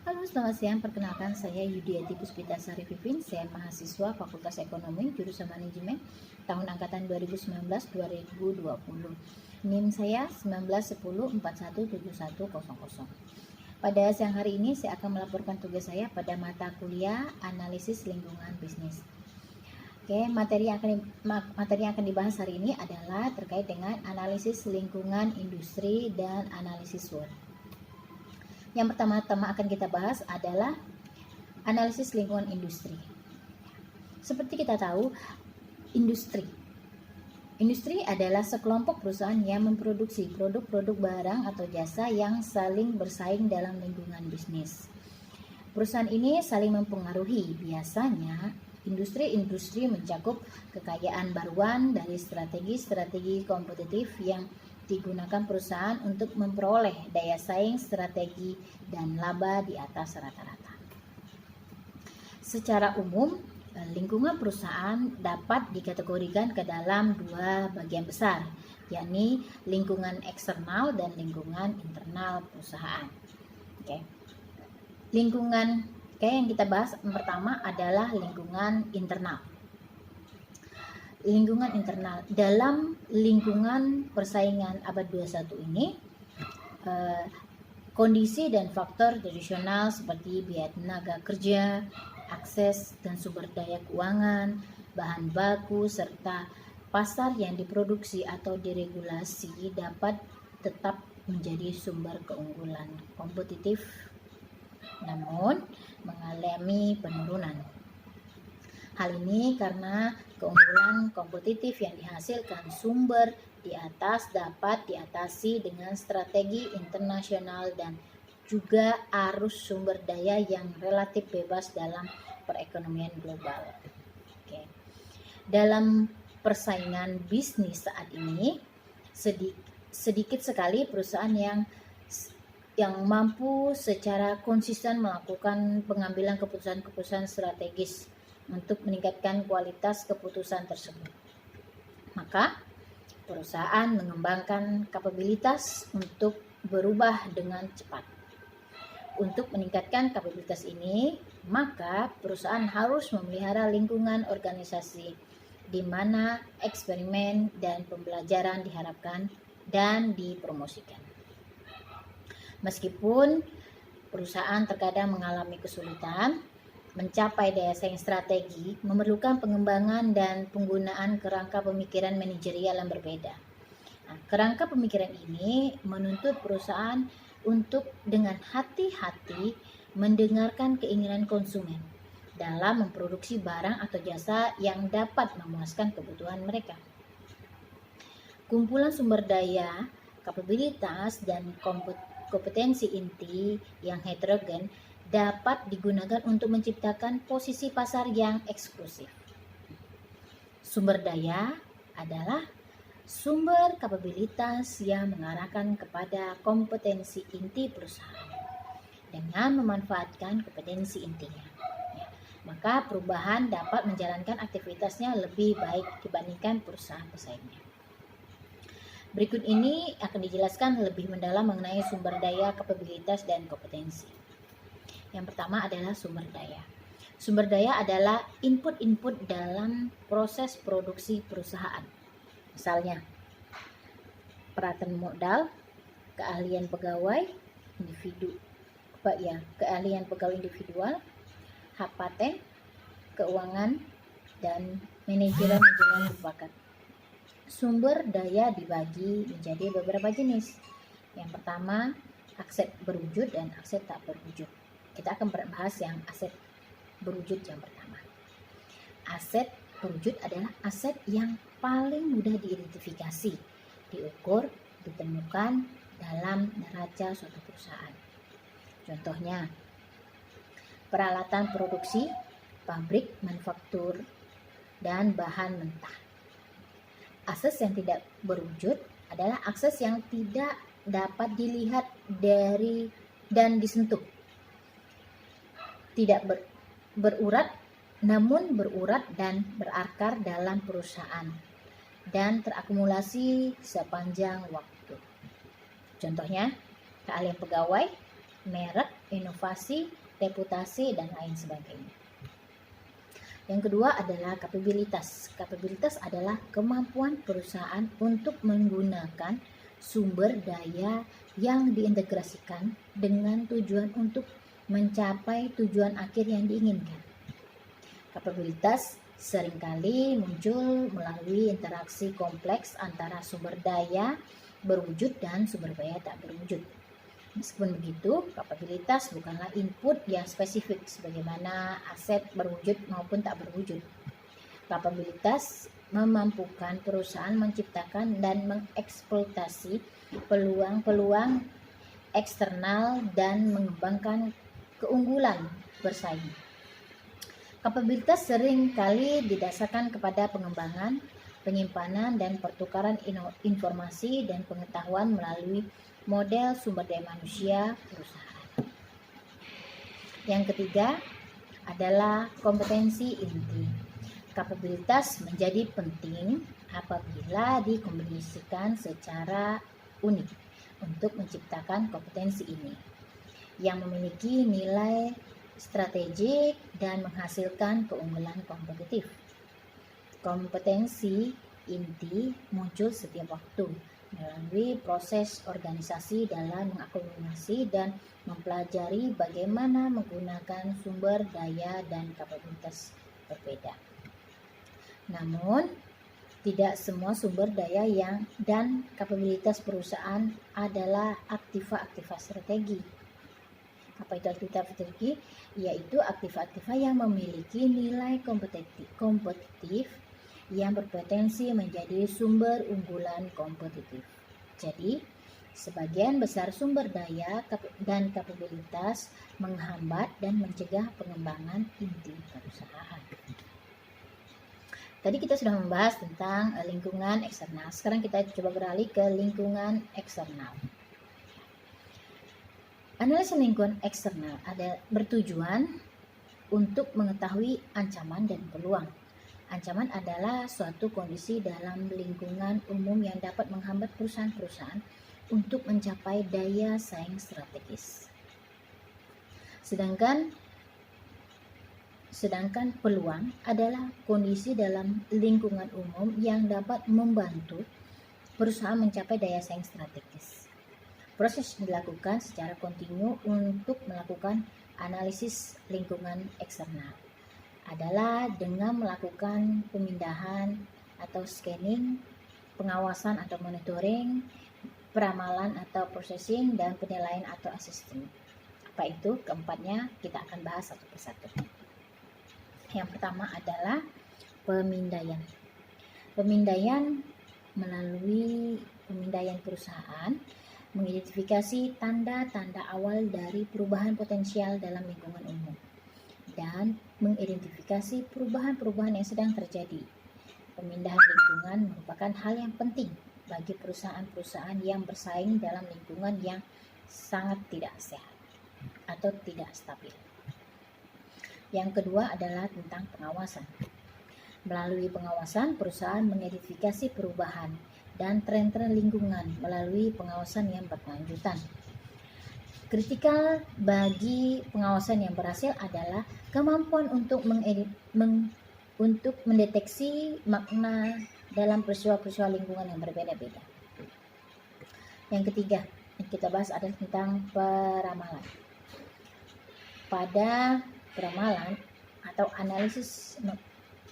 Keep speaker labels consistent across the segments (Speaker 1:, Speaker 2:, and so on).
Speaker 1: Halo, selamat siang. Perkenalkan, saya Yudiati Puspitasari Pipin. Saya mahasiswa Fakultas Ekonomi, jurusan Manajemen, tahun angkatan 2019-2020. NIM saya 1910417100. Pada siang hari ini, saya akan melaporkan tugas saya pada mata kuliah Analisis Lingkungan Bisnis. Oke, materi yang akan dibahas hari ini adalah terkait dengan analisis lingkungan industri dan analisis SWOT. Yang pertama-tama akan kita bahas adalah analisis lingkungan industri. Seperti kita tahu, industri adalah sekelompok perusahaan yang memproduksi produk-produk barang atau jasa yang saling bersaing dalam lingkungan bisnis. Perusahaan ini saling mempengaruhi. Biasanya industri mencakup kekayaan baruan dari strategi-strategi kompetitif yang digunakan perusahaan untuk memperoleh daya saing, strategi, dan laba di atas rata-rata. Secara umum, lingkungan perusahaan dapat dikategorikan ke dalam dua bagian besar, yakni lingkungan eksternal dan lingkungan internal perusahaan. Lingkungan yang kita bahas pertama adalah lingkungan internal. Lingkungan internal dalam lingkungan persaingan abad 21 ini, kondisi dan faktor tradisional seperti biaya tenaga kerja, akses dan sumber daya keuangan, bahan baku, serta pasar yang diproduksi atau diregulasi dapat tetap menjadi sumber keunggulan kompetitif, namun mengalami penurunan. Hal ini karena keunggulan kompetitif yang dihasilkan sumber di atas dapat diatasi dengan strategi internasional dan juga arus sumber daya yang relatif bebas dalam perekonomian global. Dalam persaingan bisnis saat ini, sedikit sekali perusahaan yang mampu secara konsisten melakukan pengambilan keputusan-keputusan strategis untuk meningkatkan kualitas keputusan tersebut. Maka perusahaan mengembangkan kapabilitas untuk berubah dengan cepat. Untuk meningkatkan kapabilitas ini, maka perusahaan harus memelihara lingkungan organisasi di mana eksperimen dan pembelajaran diharapkan dan dipromosikan. Meskipun perusahaan terkadang mengalami kesulitan mencapai daya saing strategi, memerlukan pengembangan dan penggunaan kerangka pemikiran manajerial yang berbeda. Kerangka pemikiran ini menuntut perusahaan untuk dengan hati-hati mendengarkan keinginan konsumen dalam memproduksi barang atau jasa yang dapat memuaskan kebutuhan mereka. Kumpulan sumber daya, kapabilitas, dan kompetensi inti yang heterogen dapat digunakan untuk menciptakan posisi pasar yang eksklusif. Sumber daya adalah sumber kapabilitas yang mengarahkan kepada kompetensi inti perusahaan dengan memanfaatkan kompetensi intinya. Maka perubahan dapat menjalankan aktivitasnya lebih baik dibandingkan perusahaan pesaingnya. Berikut ini akan dijelaskan lebih mendalam mengenai sumber daya, kapabilitas, dan kompetensi. Yang pertama adalah sumber daya. Sumber daya adalah input-input dalam proses produksi perusahaan. Misalnya, peralatan modal, keahlian pegawai individual, hak paten, keuangan, dan manajemen berbakat. Sumber daya dibagi menjadi beberapa jenis. Yang pertama, aset berwujud dan aset tak berwujud. Kita akan bahas yang aset berwujud yang pertama. Aset berwujud adalah aset yang paling mudah diidentifikasi, diukur, ditemukan dalam neraca suatu perusahaan. Contohnya, peralatan produksi, pabrik, manufaktur, dan bahan mentah. Akses yang tidak berwujud adalah akses yang tidak dapat dilihat dari dan disentuh. Tidak berurat, namun berurat dan berakar dalam perusahaan dan terakumulasi sepanjang waktu. Contohnya, keahlian pegawai, merek, inovasi, reputasi, dan lain sebagainya. Yang kedua adalah kapabilitas. Kapabilitas adalah kemampuan perusahaan untuk menggunakan sumber daya yang diintegrasikan dengan tujuan untuk mencapai tujuan akhir yang diinginkan. Kapabilitas seringkali muncul melalui interaksi kompleks antara sumber daya berwujud dan sumber daya tak berwujud. Meskipun begitu, kapabilitas bukanlah input yang spesifik sebagaimana aset berwujud maupun tak berwujud. Kapabilitas memampukan perusahaan menciptakan dan mengeksploitasi peluang-peluang eksternal dan mengembangkan keunggulan bersaing. Kapabilitas sering kali didasarkan kepada pengembangan, penyimpanan, dan pertukaran informasi dan pengetahuan melalui model sumber daya manusia perusahaan. Yang ketiga adalah kompetensi inti. Kapabilitas menjadi penting apabila dikombinasikan secara unik untuk menciptakan kompetensi ini yang memiliki nilai strategik dan menghasilkan keunggulan kompetitif. Kompetensi inti muncul setiap waktu melalui proses organisasi dalam mengakumulasi dan mempelajari bagaimana menggunakan sumber daya dan kapabilitas berbeda. Namun, tidak semua sumber daya dan kapabilitas perusahaan adalah aktiva-aktiva strategi. Apa itu aktiva strategi? Yaitu aktiva-aktiva yang memiliki nilai kompetitif yang berpotensi menjadi sumber unggulan kompetitif. Jadi, sebagian besar sumber daya dan kapabilitas menghambat dan mencegah pengembangan inti perusahaan. Tadi kita sudah membahas tentang lingkungan eksternal. Sekarang kita coba beralih ke lingkungan eksternal. Analisis lingkungan eksternal bertujuan untuk mengetahui ancaman dan peluang. Ancaman adalah suatu kondisi dalam lingkungan umum yang dapat menghambat perusahaan-perusahaan untuk mencapai daya saing strategis. Sedangkan peluang adalah kondisi dalam lingkungan umum yang dapat membantu perusahaan mencapai daya saing strategis. Proses dilakukan secara kontinu untuk melakukan analisis lingkungan eksternal adalah dengan melakukan pemindahan atau scanning, pengawasan atau monitoring, peramalan atau processing, dan penilaian atau assessment. Apa itu? Keempatnya kita akan bahas satu persatu. Yang pertama adalah pemindaian. Pemindaian melalui pemindaian perusahaan mengidentifikasi tanda-tanda awal dari perubahan potensial dalam lingkungan umum dan mengidentifikasi perubahan-perubahan yang sedang terjadi. Pemindahan lingkungan merupakan hal yang penting bagi perusahaan-perusahaan yang bersaing dalam lingkungan yang sangat tidak sehat atau tidak stabil. Yang kedua adalah tentang pengawasan. Melalui pengawasan, perusahaan mengidentifikasi perubahan dan tren-tren lingkungan melalui pengawasan yang berkelanjutan. Kritikal bagi pengawasan yang berhasil adalah kemampuan untuk mendeteksi makna dalam peristiwa-peristiwa lingkungan yang berbeda-beda. Yang ketiga yang kita bahas adalah tentang peramalan. Pada peramalan atau analisis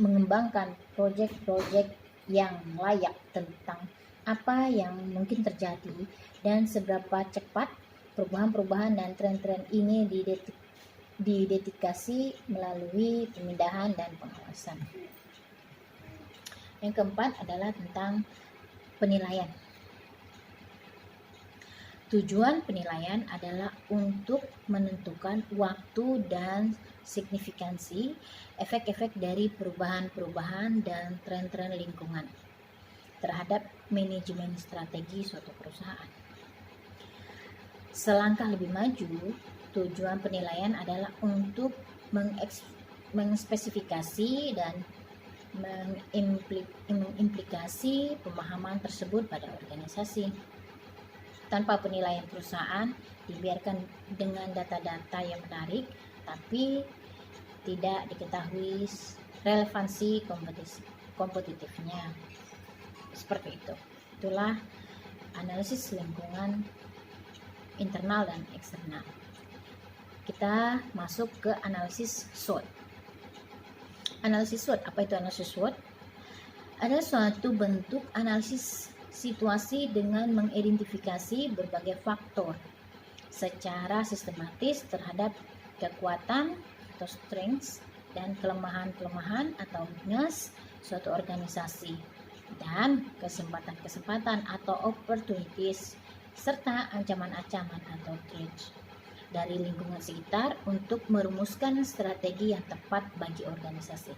Speaker 1: mengembangkan proyek-proyek yang layak tentang apa yang mungkin terjadi dan seberapa cepat perubahan-perubahan dan tren-tren ini dideteksi melalui pemindahan dan pengawasan. Yang keempat adalah tentang penilaian. Tujuan penilaian adalah untuk menentukan waktu dan signifikansi efek-efek dari perubahan-perubahan dan tren-tren lingkungan terhadap manajemen strategi suatu perusahaan. Selangkah lebih maju, tujuan penilaian adalah untuk mengspesifikasi dan mengimplikasi pemahaman tersebut pada organisasi. tanpa penilaian perusahaan, dibiarkan dengan data-data yang menarik, tapi tidak diketahui relevansi kompetitifnya. Seperti itu. Itulah analisis lingkungan internal dan eksternal. Kita masuk ke analisis SWOT. Analisis SWOT, apa itu analisis SWOT? Ada suatu bentuk analisis situasi dengan mengidentifikasi berbagai faktor secara sistematis terhadap kekuatan atau strengths dan kelemahan-kelemahan atau weakness suatu organisasi dan kesempatan-kesempatan atau opportunities serta ancaman-ancaman atau threats dari lingkungan sekitar untuk merumuskan strategi yang tepat bagi organisasi.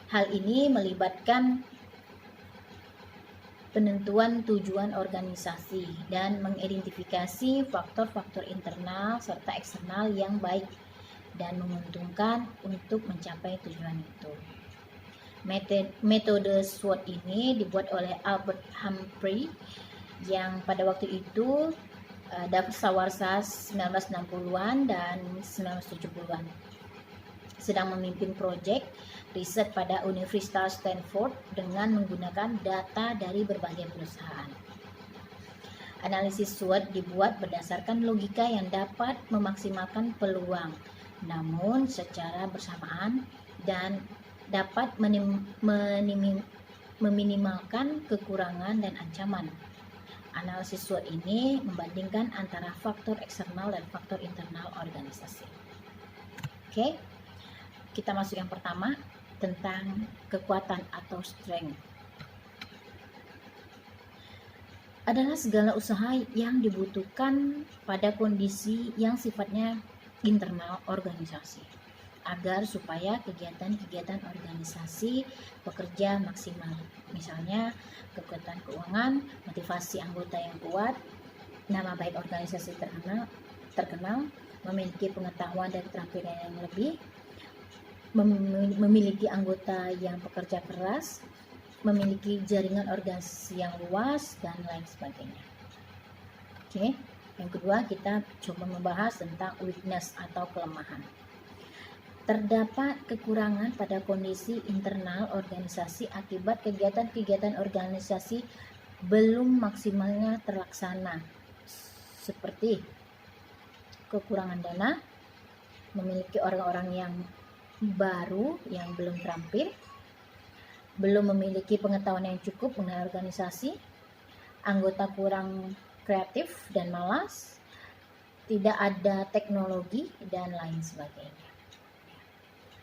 Speaker 1: Hal ini melibatkan penentuan tujuan organisasi dan mengidentifikasi faktor-faktor internal serta eksternal yang baik dan menguntungkan untuk mencapai tujuan itu. Metode SWOT ini dibuat oleh Albert Humphrey yang pada waktu itu dasawarsa 1960-an dan 1970-an sedang memimpin proyek riset pada Universitas Stanford dengan menggunakan data dari berbagai perusahaan. Analisis SWOT dibuat berdasarkan logika yang dapat memaksimalkan peluang, namun secara bersamaan dan dapat meminimalkan kekurangan dan ancaman. Analisis SWOT ini membandingkan antara faktor eksternal dan faktor internal organisasi. Oke, kita masuk yang pertama tentang kekuatan atau strength. Adalah segala usaha yang dibutuhkan pada kondisi yang sifatnya internal organisasi agar supaya kegiatan-kegiatan organisasi bekerja maksimal. Misalnya kekuatan keuangan, motivasi anggota yang kuat, nama baik organisasi terkenal, memiliki pengetahuan dan keterampilan yang lebih, memiliki anggota yang pekerja keras, memiliki jaringan organisasi yang luas, dan lain sebagainya. Oke, yang kedua kita coba membahas tentang weakness atau kelemahan. Terdapat kekurangan pada kondisi internal organisasi akibat kegiatan-kegiatan organisasi belum maksimalnya terlaksana, seperti kekurangan dana, memiliki orang-orang yang baru yang belum terampil, belum memiliki pengetahuan yang cukup mengenai organisasi, anggota kurang kreatif dan malas, tidak ada teknologi, dan lain sebagainya.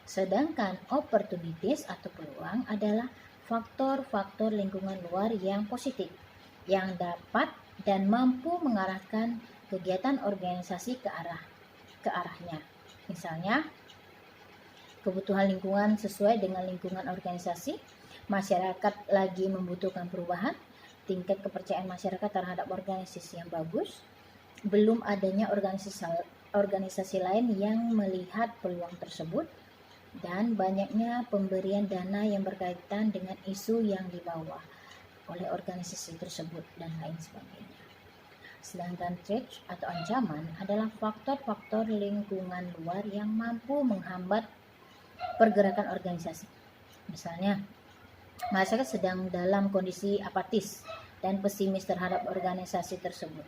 Speaker 1: Sedangkan opportunities atau peluang adalah faktor-faktor lingkungan luar yang positif yang dapat dan mampu mengarahkan kegiatan organisasi ke arahnya. Misalnya, kebutuhan lingkungan sesuai dengan lingkungan organisasi, masyarakat lagi membutuhkan perubahan, tingkat kepercayaan masyarakat terhadap organisasi yang bagus, belum adanya organisasi lain yang melihat peluang tersebut, dan banyaknya pemberian dana yang berkaitan dengan isu yang dibawa oleh organisasi tersebut, dan lain sebagainya. Sedangkan threat atau ancaman adalah faktor-faktor lingkungan luar yang mampu menghambat pergerakan organisasi. Misalnya, masyarakat sedang dalam kondisi apatis dan pesimis terhadap organisasi tersebut.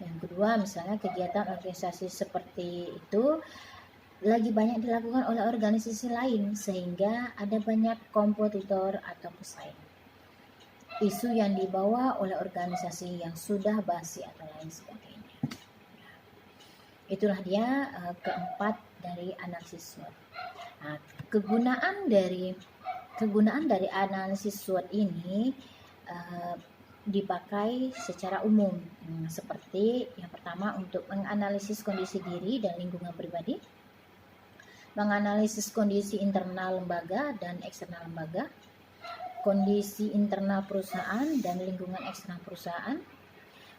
Speaker 1: Yang kedua, misalnya kegiatan organisasi seperti itu lagi banyak dilakukan oleh organisasi lain sehingga ada banyak kompetitor atau pesaing. Isu yang dibawa oleh organisasi yang sudah basi atau lain sebagainya. Itulah dia keempat dari analisis SWOT. Nah, kegunaan dari analisis SWOT ini dipakai secara umum, seperti yang pertama untuk menganalisis kondisi diri dan lingkungan pribadi, menganalisis kondisi internal lembaga dan eksternal lembaga, kondisi internal perusahaan dan lingkungan eksternal perusahaan,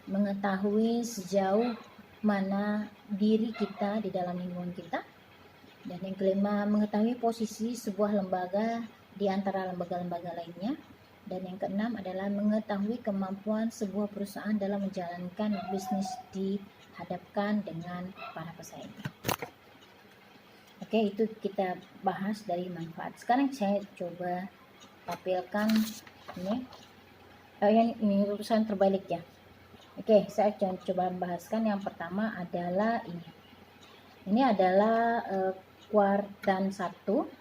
Speaker 1: mengetahui sejauh mana diri kita di dalam lingkungan kita, dan yang kelima, mengetahui posisi sebuah lembaga di antara lembaga-lembaga lainnya, Dan yang keenam adalah mengetahui kemampuan sebuah perusahaan dalam menjalankan bisnis dihadapkan dengan para pesaing. Oke, itu kita bahas dari manfaat. Sekarang saya coba tampilkan ini. Ini urusan terbalik ya. Oke, saya coba membahaskan yang pertama adalah ini. Ini adalah kuartan 1.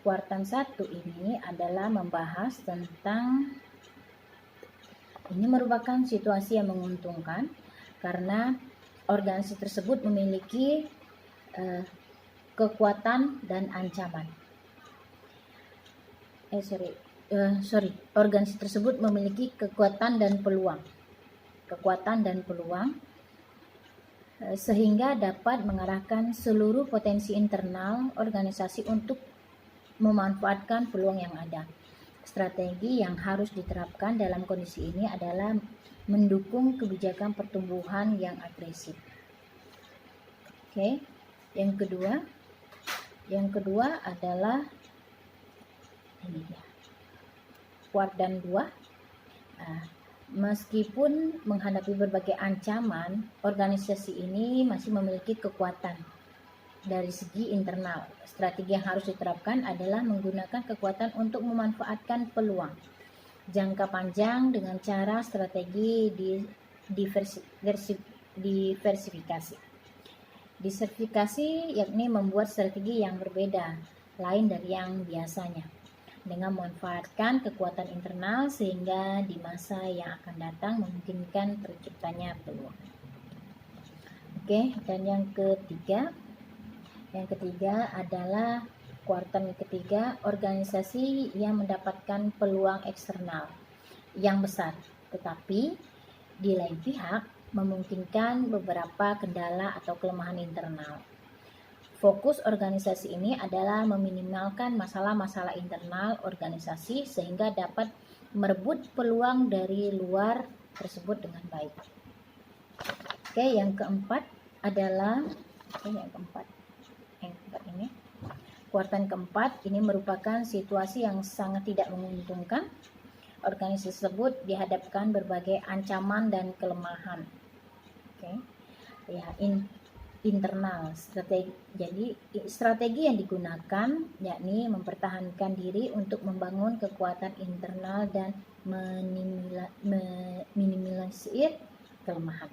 Speaker 1: Kuartan 1 ini adalah membahas tentang, ini merupakan situasi yang menguntungkan karena organisasi tersebut memiliki kekuatan dan ancaman. Organisasi tersebut memiliki kekuatan dan peluang. Sehingga dapat mengarahkan seluruh potensi internal organisasi untuk memanfaatkan peluang yang ada. Strategi yang harus diterapkan dalam kondisi ini adalah mendukung kebijakan pertumbuhan yang agresif. Oke, yang kedua adalah ini dia. Kuartan 2. Meskipun menghadapi berbagai ancaman, organisasi ini masih memiliki kekuatan dari segi internal. Strategi yang harus diterapkan adalah menggunakan kekuatan untuk memanfaatkan peluang jangka panjang dengan cara strategi diversifikasi. Diversifikasi yakni membuat strategi yang berbeda, lain dari yang biasanya, dengan memanfaatkan kekuatan internal sehingga di masa yang akan datang memungkinkan terciptanya peluang. Oke, dan yang ketiga adalah kuartal ketiga, organisasi yang mendapatkan peluang eksternal yang besar, tetapi di lain pihak memungkinkan beberapa kendala atau kelemahan internal. Fokus organisasi ini adalah meminimalkan masalah-masalah internal organisasi sehingga dapat merebut peluang dari luar tersebut dengan baik. Oke, yang keempat adalah ini. Kuartal keempat ini merupakan situasi yang sangat tidak menguntungkan. Organisasi tersebut dihadapkan berbagai ancaman dan kelemahan. Oke. Ya, internal. Strategi yang digunakan yakni mempertahankan diri untuk membangun kekuatan internal dan meminimalisir kelemahan.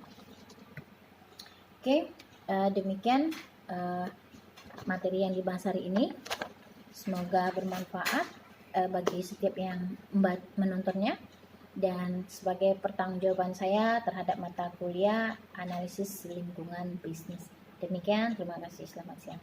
Speaker 1: Oke, demikian materi yang dibahas hari ini. Semoga bermanfaat bagi setiap yang menontonnya, dan sebagai pertanggungjawaban saya terhadap mata kuliah analisis lingkungan bisnis. Demikian, terima kasih, selamat siang.